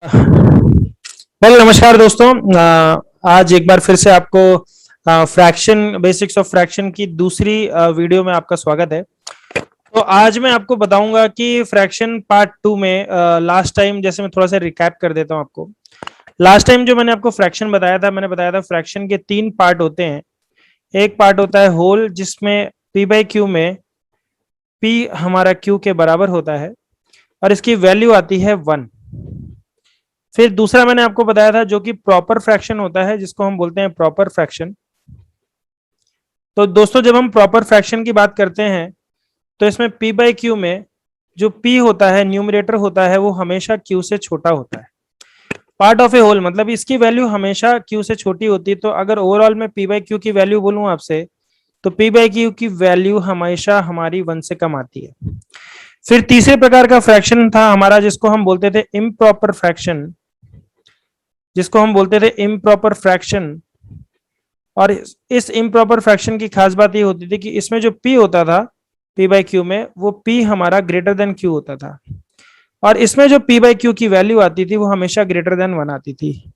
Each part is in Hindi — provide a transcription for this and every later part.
वेल नमस्कार दोस्तों। आज एक बार फिर से आपको फ्रैक्शन बेसिक्स ऑफ फ्रैक्शन की दूसरी वीडियो में आपका स्वागत है। तो आज मैं आपको बताऊंगा कि फ्रैक्शन पार्ट टू में लास्ट टाइम जैसे मैं थोड़ा सा रिकैप कर देता हूं आपको। लास्ट टाइम जो मैंने आपको फ्रैक्शन बताया था, मैंने बताया था फ्रैक्शन के तीन पार्ट होते हैं। एक पार्ट होता है होल, जिसमें पी बाई क्यू में पी हमारा क्यू के बराबर होता है और इसकी वैल्यू आती है 1। फिर दूसरा मैंने आपको बताया था जो कि प्रॉपर फ्रैक्शन होता है, जिसको हम बोलते हैं प्रॉपर फ्रैक्शन। तो दोस्तों जब हम प्रॉपर फ्रैक्शन की बात करते हैं तो इसमें पी बाई क्यू में जो पी होता है, न्यूमरेटर होता है, वो हमेशा क्यू से छोटा होता है। पार्ट ऑफ ए होल मतलब इसकी वैल्यू हमेशा क्यू से छोटी होती है। तो अगर ओवरऑल में पी बाई क्यू की वैल्यू बोलूं आपसे, तो पी बाई क्यू की वैल्यू हमेशा हमारी 1 से कम आती है। फिर तीसरे प्रकार का फ्रैक्शन था हमारा, जिसको हम बोलते थे इम्प्रॉपर फ्रैक्शन, जिसको हम बोलते थे इम्प्रॉपर फ्रैक्शन। और इस इम्प्रॉपर फ्रैक्शन की खास बात ये होती थी कि इसमें जो पी होता था पी बाई क्यू में, वो पी हमारा ग्रेटर देन क्यू होता था, और इसमें जो पी बाई क्यू की वैल्यू आती थी वो हमेशा ग्रेटर देन 1 आती थी।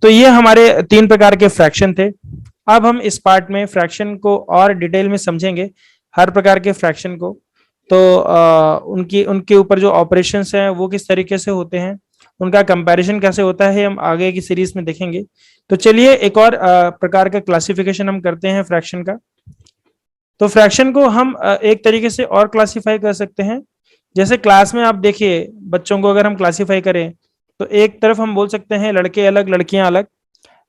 तो ये हमारे तीन प्रकार के फ्रैक्शन थे। अब हम इस पार्ट में फ्रैक्शन को और डिटेल में समझेंगे, हर प्रकार के फ्रैक्शन को। तो उनकी उनके ऊपर जो ऑपरेशंस हैं वो किस तरीके से होते हैं, उनका कंपैरिजन कैसे होता है, हम आगे की सीरीज में देखेंगे। तो चलिए एक और प्रकार का क्लासिफिकेशन हम करते हैं फ्रैक्शन का। तो फ्रैक्शन को हम एक तरीके से और क्लासिफाई कर सकते हैं। जैसे क्लास में आप देखिए बच्चों को अगर हम क्लासिफाई करें, तो एक तरफ हम बोल सकते हैं लड़के अलग लड़कियां अलग।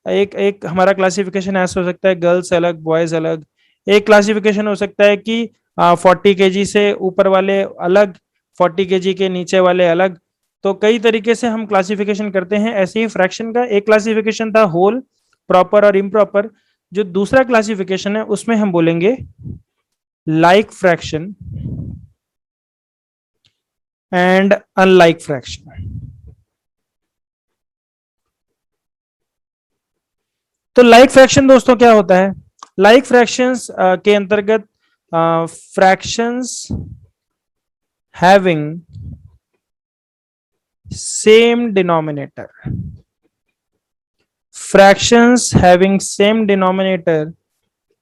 एक एक हमारा क्लासिफिकेशन ऐसा हो सकता है गर्ल्स अलग बॉयज अलग। एक क्लासिफिकेशन हो सकता है कि 40 kg से ऊपर वाले अलग, 40 kg के नीचे वाले अलग। तो कई तरीके से हम क्लासिफिकेशन करते हैं। ऐसे ही फ्रैक्शन का एक क्लासिफिकेशन था होल, प्रॉपर और इम्प्रॉपर। जो दूसरा क्लासिफिकेशन है उसमें हम बोलेंगे like fraction and unlike fraction. तो लाइक फ्रैक्शन दोस्तों क्या होता है? लाइक फ्रैक्शंस के अंतर्गत fractions having same denominator, fractions having same denominator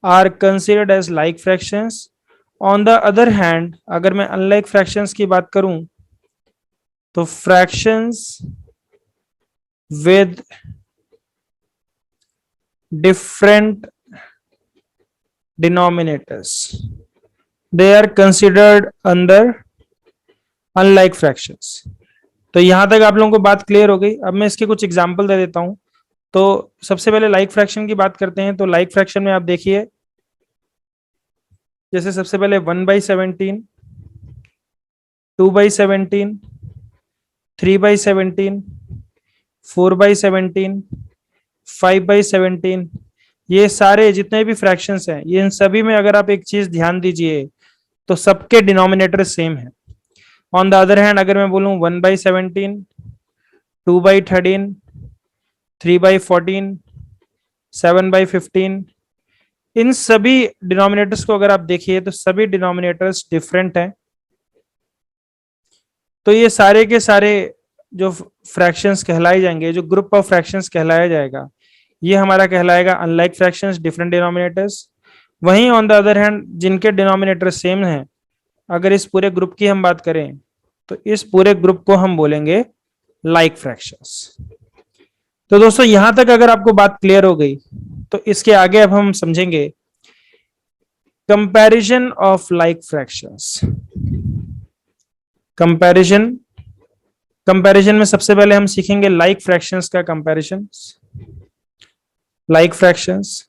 are considered as like fractions. On the other hand, अगर मैं unlike fractions की बात करूं, तो fractions with different denominators, they are considered under unlike fractions. तो यहां तक आप लोगों को बात क्लियर हो गई। अब मैं इसके कुछ एग्जांपल दे देता हूं। तो सबसे पहले लाइक फ्रैक्शन की बात करते हैं। तो लाइक फ्रैक्शन में आप देखिए, जैसे सबसे पहले 1/17, 2/17, 3/17, 4/17, 5/17, ये सारे जितने भी फ्रैक्शंस हैं, ये इन सभी में अगर आप एक चीज ध्यान दीजिए तो सबके डिनोमिनेटर सेम है। ऑन द अदर हैंड अगर मैं बोलूं 1/17, 2/13, 3/14, 7/15, इन सभी डिनोमिनेटर्स को अगर आप देखिए तो सभी डिनोमिनेटर्स डिफरेंट हैं। तो ये सारे के सारे जो फ्रैक्शंस कहलाए जाएंगे, जो ग्रुप ऑफ फ्रैक्शंस कहलाया जाएगा, ये हमारा कहलाएगा अनलाइक फ्रैक्शंस, डिफरेंट डिनोमिनेटर्स। वहीं ऑन द अदर हैंड जिनके डिनोमिनेटर सेम हैं, अगर इस पूरे ग्रुप की हम बात करें तो इस पूरे ग्रुप को हम बोलेंगे लाइक फ्रैक्शंस। तो दोस्तों यहां तक अगर आपको बात क्लियर हो गई, तो इसके आगे अब हम समझेंगे comparison of like fractions. Comparison comparison में सबसे पहले हम सीखेंगे लाइक फ्रैक्शंस का कंपैरिजन। लाइक फ्रैक्शंस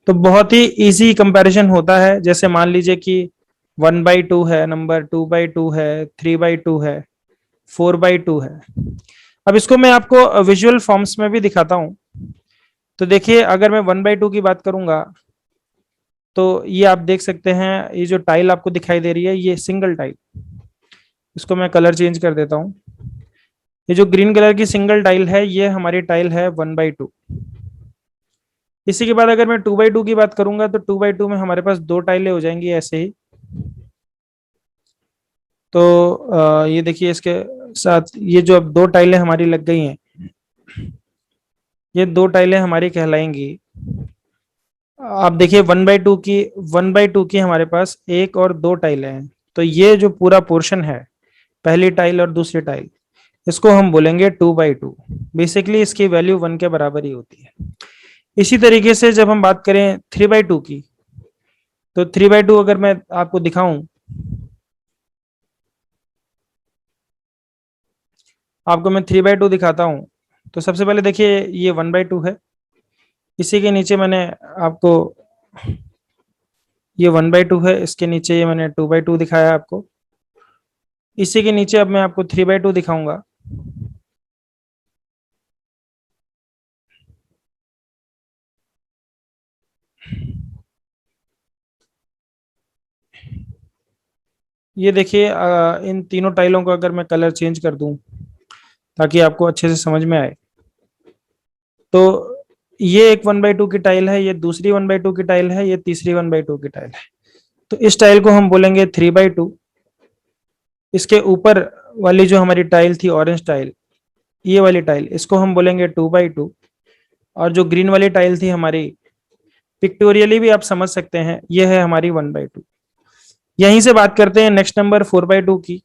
तो बहुत ही इजी कंपैरिजन होता है। जैसे मान लीजिए कि 1/2 है नंबर, 2/2 है, 3/2 है, 4/2 है। अब इसको मैं आपको विजुअल फॉर्म्स में भी दिखाता हूं। तो देखिए अगर मैं 1/2 की बात करूंगा, तो ये आप देख सकते हैं, ये जो टाइल आपको दिखाई दे रही है ये सिंगल टाइल। इसको मैं कलर चेंज कर देता हूं। ये जो ग्रीन कलर की सिंगल टाइल है ये हमारी टाइल है 1/2। इसी के बाद अगर मैं 2/2 की बात करूंगा तो 2/2 में हमारे पास दो टाइलें हो जाएंगी ऐसे ही। तो ये देखिए इसके साथ ये जो अब दो टाइलें हमारी लग गई हैं, ये दो टाइलें हमारी कहलाएंगी। आप देखिए 1/2 की हमारे पास एक और दो टाइलें हैं, तो ये जो पूरा पोर्शन है, पहली टाइल और दूसरी टाइल, इसको हम बोलेंगे 2/2। बेसिकली इसकी वैल्यू 1 के बराबर ही होती है। इसी तरीके से जब हम बात करें 3/2 की, तो 3/2 अगर मैं आपको दिखाऊं, आपको मैं 3/2 दिखाता हूं, तो सबसे पहले देखिए ये 1/2 है। इसी के नीचे मैंने आपको, ये 1/2 है, इसके नीचे ये मैंने 2/2 दिखाया आपको। इसी के नीचे अब मैं आपको 3/2 दिखाऊंगा। ये देखिए इन तीनों टाइलों को अगर मैं कलर चेंज कर दूं ताकि आपको अच्छे से समझ में आए, तो ये एक 1/2 की टाइल है, ये दूसरी 1/2 की टाइल है, ये तीसरी 1/2 की टाइल है। तो इस टाइल को हम बोलेंगे 3/2। इसके ऊपर वाली जो हमारी टाइल थी, ऑरेंज टाइल, ये वाली टाइल, इसको हम बोलेंगे 2/2। और जो ग्रीन वाली टाइल थी हमारी, पिक्टोरियली भी आप समझ सकते हैं, ये है हमारी 1/2। यहीं से बात करते हैं नेक्स्ट नंबर 4/2 की।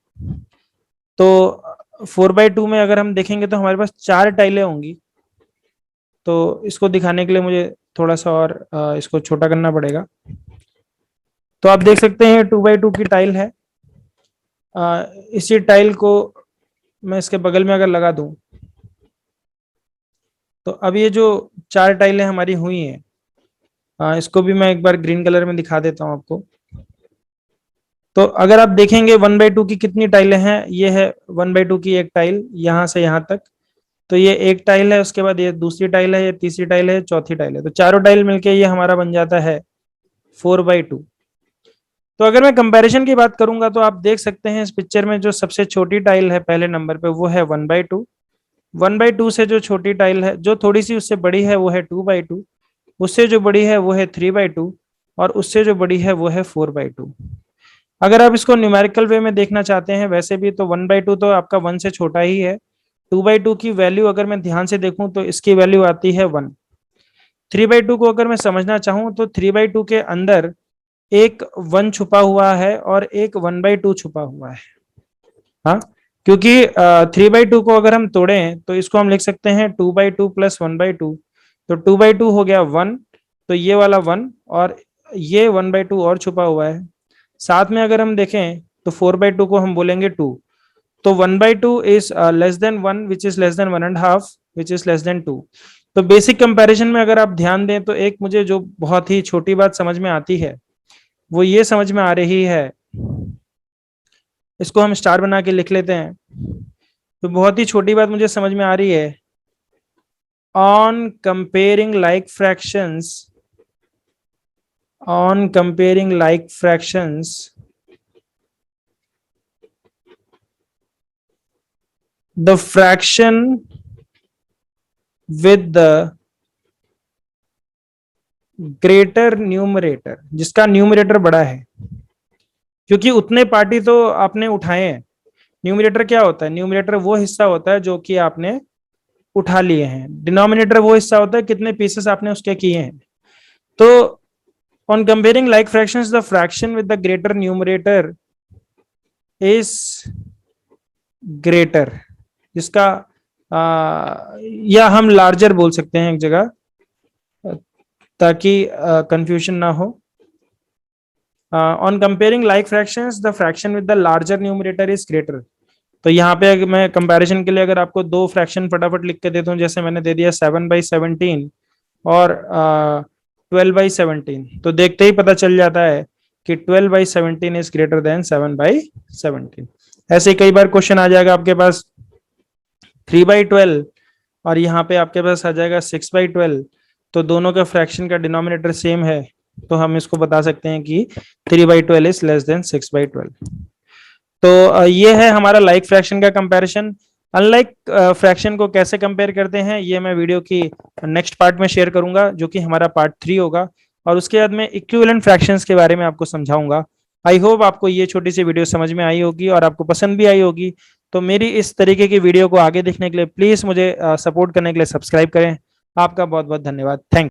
तो 4/2 में अगर हम देखेंगे तो हमारे पास चार टाइलें होंगी। तो इसको दिखाने के लिए मुझे थोड़ा सा और इसको छोटा करना पड़ेगा। तो आप देख सकते हैं 2/2 की टाइल है। इसी टाइल को मैं इसके बगल में अगर लगा दूं, तो अब ये जो चार टाइलें हमारी हुई हैं, इसको भी मैं एक बार ग्रीन कलर में दिखा देता हूं आपको। तो अगर आप देखेंगे 1/2 की कितनी टाइलें हैं, ये है 1/2 की एक टाइल यहां से यहां तक। तो ये एक टाइल है, उसके बाद ये दूसरी टाइल है, ये तीसरी टाइल है, चौथी टाइल है। तो चारों टाइल मिलके ये हमारा बन जाता है 4/2। तो अगर मैं कंपैरिजन की बात करूंगा, तो आप देख सकते हैं इस पिक्चर में जो सबसे छोटी टाइल है पहले नंबर पे, वो है 1/2। 1/2 से जो छोटी टाइल है, जो थोड़ी सी उससे बड़ी है, वो है 2/2। उससे जो बड़ी है वो है 3/2। और उससे जो बड़ी है वो है 4/2। अगर आप इसको न्यूमेरिकल वे में देखना चाहते हैं वैसे भी, तो 1/2 तो आपका 1 से छोटा ही है। 2/2 की वैल्यू अगर मैं ध्यान से देखूं तो इसकी वैल्यू आती है 1। 3/2 को अगर मैं समझना चाहूं, तो 3/2 के अंदर एक 1 छुपा हुआ है और एक 1/2 छुपा हुआ है। हाँ, क्योंकि 3/2 को अगर हम तोड़ें तो इसको हम लिख सकते हैं 2/2 प्लस 1/2। तो 2/2 हो गया 1, तो ये वाला 1, और ये 1/2 और छुपा हुआ है। साथ में अगर हम देखें तो 4/2 को हम बोलेंगे 2। तो 1/2 is less than 1, which is less than 1.5, which is less than 2। तो बेसिक कंपैरिजन में अगर आप ध्यान दें, तो एक मुझे जो बहुत ही छोटी बात समझ में आती है, वो ये समझ में आ रही है, इसको हम स्टार बना के लिख लेते हैं। तो बहुत ही छोटी बात मुझे समझ में आ रही है, on comparing like fractions, on comparing like fractions, the fraction with the greater numerator, जिसका न्यूमरेटर बड़ा है, क्योंकि उतने पार्टी तो आपने उठाए हैं। न्यूमरेटर क्या होता है? न्यूमरेटर वो हिस्सा होता है जो कि आपने उठा लिए हैं। डिनोमिनेटर वो हिस्सा होता है कितने पीसेस आपने उसके किए हैं। तो on comparing like fractions, the fraction with the greater numerator is greater, जिसका या हम लार्जर बोल सकते हैं एक जगह, ताकि कंफ्यूजन ना हो। On comparing like fractions, the fraction with the larger numerator is greater. तो यहाँ पे अगर मैं कंपैरिजन के लिए अगर आपको दो फ्रैक्शन फटाफट लिख के देता हूँ, जैसे मैंने दे दिया 7/17 और 12/17, तो देखते ही पता चल जाता है कि 12/17 इज ग्रेटर देन 7/17। ऐसे ही कई बार क्वेश्चन आ जाएगा आपके पास 3/12, और यहाँ पे आपके पास आ जाएगा 6/12। तो दोनों का फ्रैक्शन का डिनोमिनेटर सेम है, तो हम इसको बता सकते हैं कि 3/12 इज लेस देन 6/12। तो ये है हमारा लाइक फ्रैक्शन का कंपैरिजन। अनलाइक फ्रैक्शन को कैसे कंपेयर करते हैं, ये मैं वीडियो की नेक्स्ट पार्ट में शेयर करूंगा, जो कि हमारा पार्ट 3 होगा। और उसके बाद में इक्विवेलेंट फ्रैक्शंस के बारे में आपको समझाऊंगा। आई होप आपको ये छोटी सी वीडियो समझ में आई होगी और आपको पसंद भी आई होगी। तो मेरी इस तरीके की वीडियो को आगे देखने के लिए प्लीज मुझे सपोर्ट करने के लिए सब्सक्राइब करें। आपका बहुत बहुत धन्यवाद। थैंक